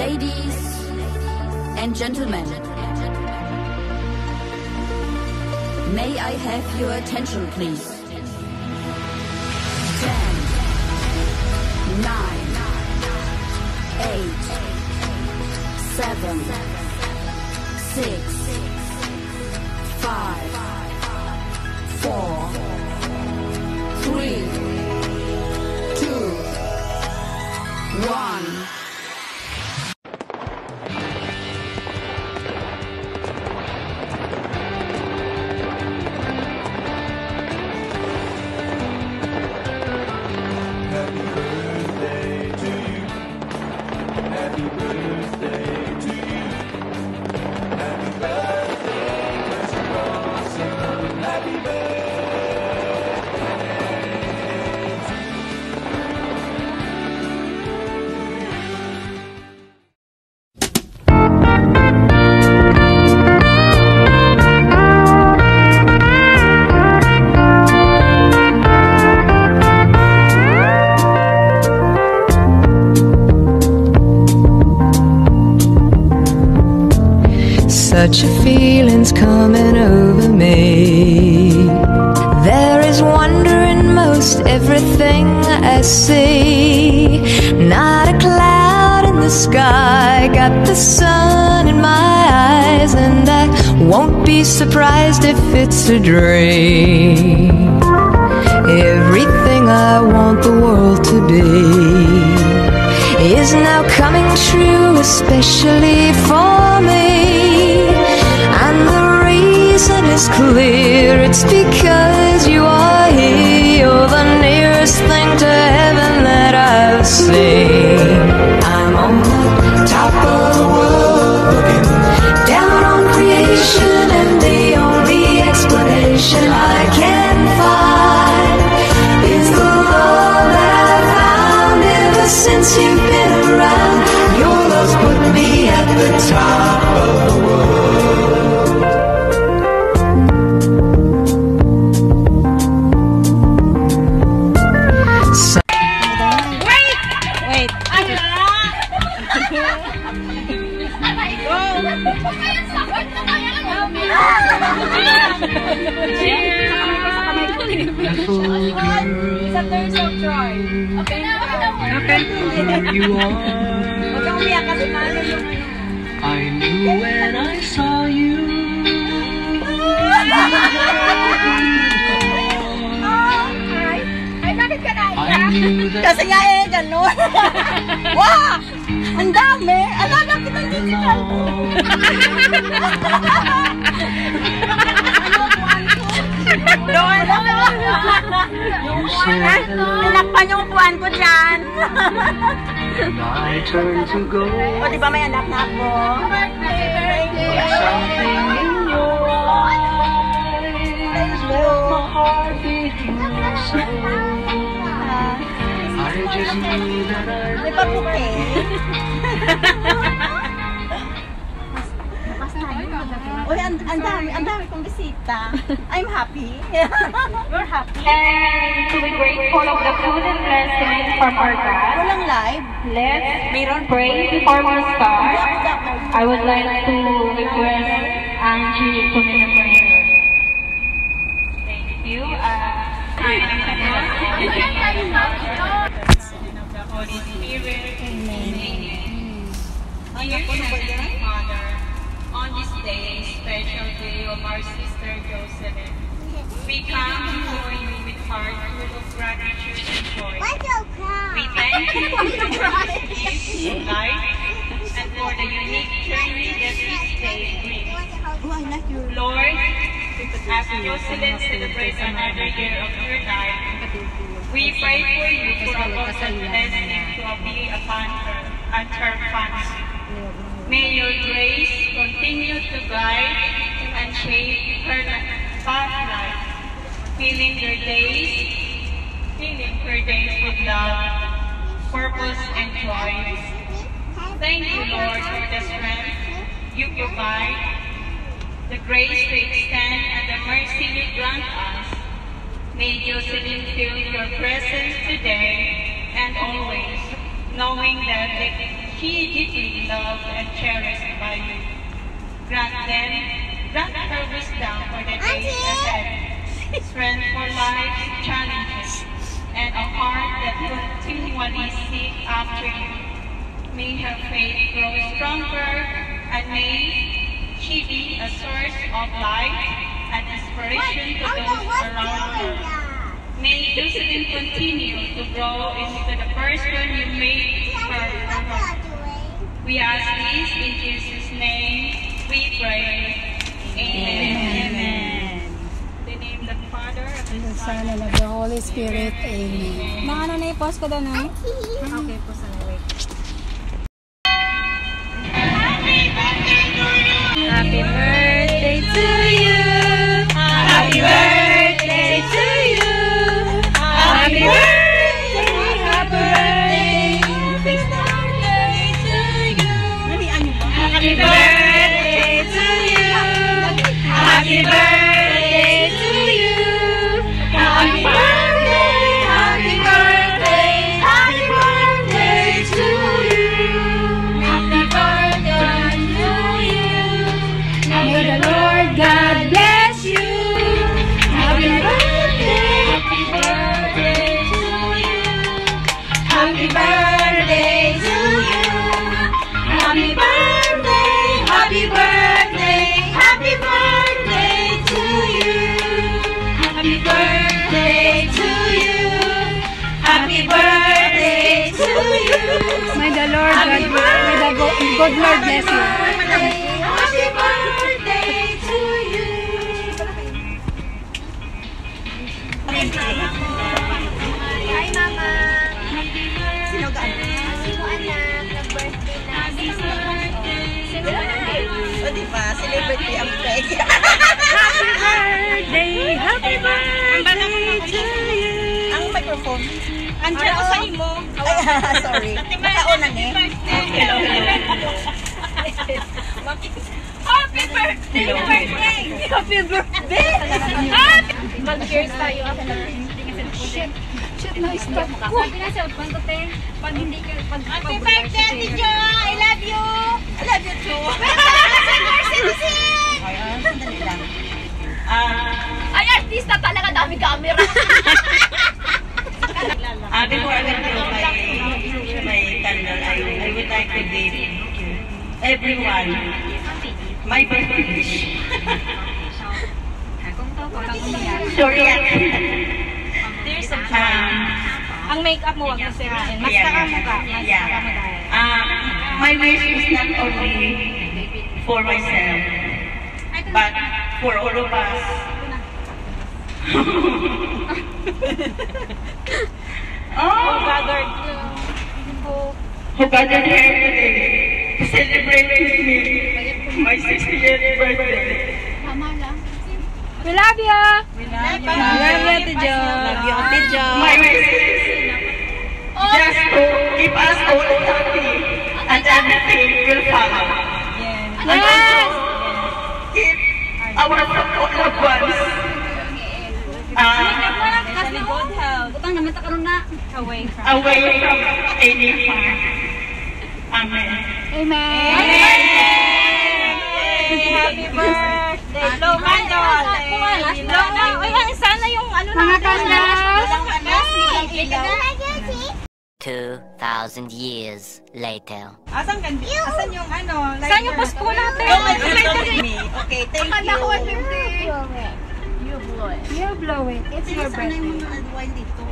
Ladies and gentlemen, may I have your attention, please? 10, 9, 8, 7, 6, 5, 4, 3, 2, 1. Such a feeling's coming over me. There is wonder in most everything I see. Not a cloud in the sky, got the sun in my eyes, and I won't be surprised if it's a dream. Everything I want the world to be is now coming true, especially for me. And the reason is clear, it's because you are here. You're the nearest thing to heaven that I've seen. I'm on the top of the world, looking down on creation, and the only explanation I can find is the love that I've found ever since you've been around. Your love's put me at the top of the world. You are. I knew when I saw you. Ay, bakit ka na I knew that. Kasi nga ganun. Wow! Ang dami! Alala kita digital ko. Doon! Tinakpan yung upuan ko dyan. I turned to go. O, diba may anak na ako? Something in your eyes left my heart beating so. I just knew that I May pabuke. Uy, ang dami kong bisita. I'm happy. You're happy. And to be grateful of the food and blessings from our God, Walang live. let's pray before we start. I would like to request Angie to make a prayer. Thank you. The Holy Spirit. Amen. Dear Heavenly Father, on this day, special day of our sister Jocelyn, we come before you with heart full of gratitude and joy. We thank you for the gift of life and for the unique journey that this day brings. Lord, as Jocelyn celebrates another year of your life, we pray for you for a constant blessing to be upon her and her family. May your grace continue to guide and shape her past life, filling her days with love, purpose, and joy. Thank you, Lord, for the strength you provide, the grace to extend, and the mercy you grant us. May Jocelyn feel your presence today and always, knowing that she deeply loved and cherished by you. Grant her wisdom for the days ahead, strength for life's challenges, and a heart that continually seeks after you. May her faith grow stronger, and may she be a source of light and inspiration to those around her. May Jocelyn continue to grow into the person you made her for her. We ask this in Jesus' name, we pray. Amen. Amen. In the name of the Father, of the The Son, Son and of the Holy Spirit. Amen. Mga ano na i-post ko doon, ha? Okay po sa wait. Happy birthday to you. Happy birthday to you. Happy birthday, happy birthday. Happy birthday to you. Happy birthday to you. Happy birthday, happy birthday, happy birthday to you. Happy birthday to you. May the Lord God bless you. Happy birthday to you. Happy birthday to you. Happy birthday, happy birthday, happy birthday to you. Happy birthday to you. Happy birthday to you. May the Lord God, may the good Lord bless you. Happy birthday to you. Hi, Mama. Sino ka? Sino anak? Nag-birthday na. Sino anak? O, diba? Celebrity ang peg. Happy birthday to you. Ang microphone. Andiyan ako sa imo. Ay, sorry. Nakaunan eh. Hello. Happy birthday! Happy birthday! Mag-cheers tayo ako na. Shit, na-stop ko. Sabi na sa utpan ko, te. Pag hindi ka, pag Happy birthday, Ate Jo! I love you! I love you too. Ayan, sandali lang. Ay, artista talaga, dami camera. Before I will do my candle, I would like to give everyone my birthday wish. Sorry. There's a ang makeup mo, wag mo sirain. Mas saka mo ka. Mas saka mo dahil. My wish is not only for myself, but for all of us. Who gathered here today to celebrate with me my 60th birthday. We love you. Love you, Ate Jo. Love you, Ate Jo. My wish is just to keep us all happy and everything will follow. And also keep our loved ones good health. Utang naman ta karon na. Away from. away from any harm. Amen. Amen. Happy birthday. Low candle. Low na. Uy, sana yung ano na. Mga candles. Ilaw. 2,000 years later. Asan yung ano? Saan yung post po natin? Okay, thank you. You blow it. It's your Sana yung birthday. mga adwine dito.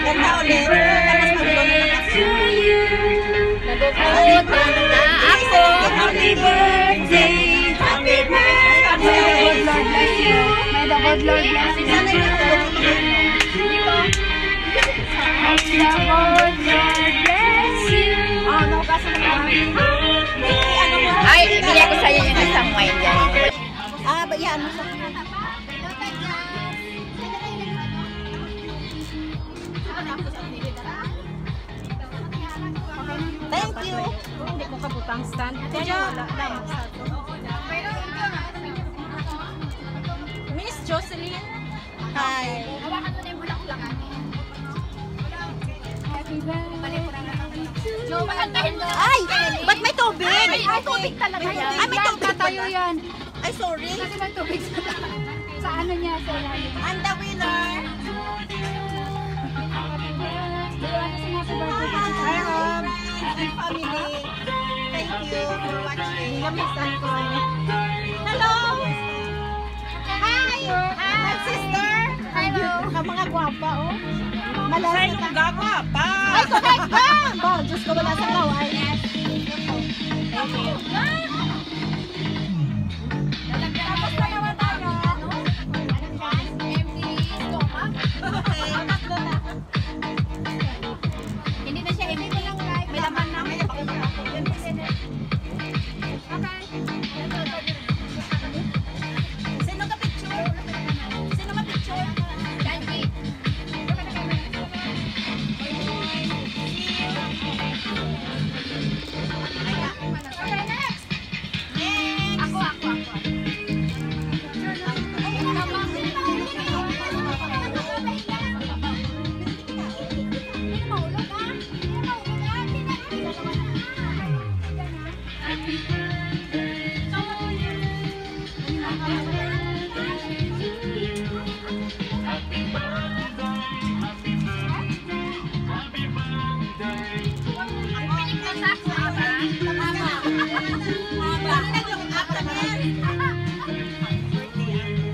Ganda ulit. Tapos mag-blow na lang ako. Nagukot na ako. Happy birthday. Happy May the good birthday. Lord bless you. May the good Lord bless you. Sana yung May the good Lord bless you. Oh, no, kasi Ay, ibigay ko sa'yo yung isang wine dyan. yan mo sa Thank you. Hindi ko kabutang stand. Kaya wala lang. Miss Jocelyn. Hi. Hawakan mo na yung bulaklak. Ay! Ba't may tubig? May tubig talaga yan. Ay, may tubig Tatayo pala. yan. Ay, sorry. Kasi may tubig sa ano niya, sa ilalim. I'm the winner. Hi, Mom. And family. Thank you for watching. Hello. Hi. My sister. Hello. Ang mga gwapa, oh. Malasa ka. Gapa pa! Ay, correct ka! Bo, Diyos ko, wala sa kaway. Tapos na naman tayo. Empty stomach. Hindi na siya empty. May laman na. May laman na. Sino ka picture? Sino ka picture? Janji. Okay, next. Ako.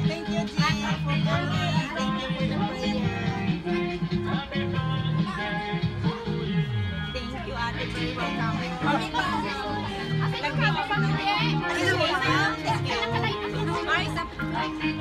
Thank you, G, for coming. Thank you for the prayer. Thank you, Ate, for coming. Nagpapamili. Thank you.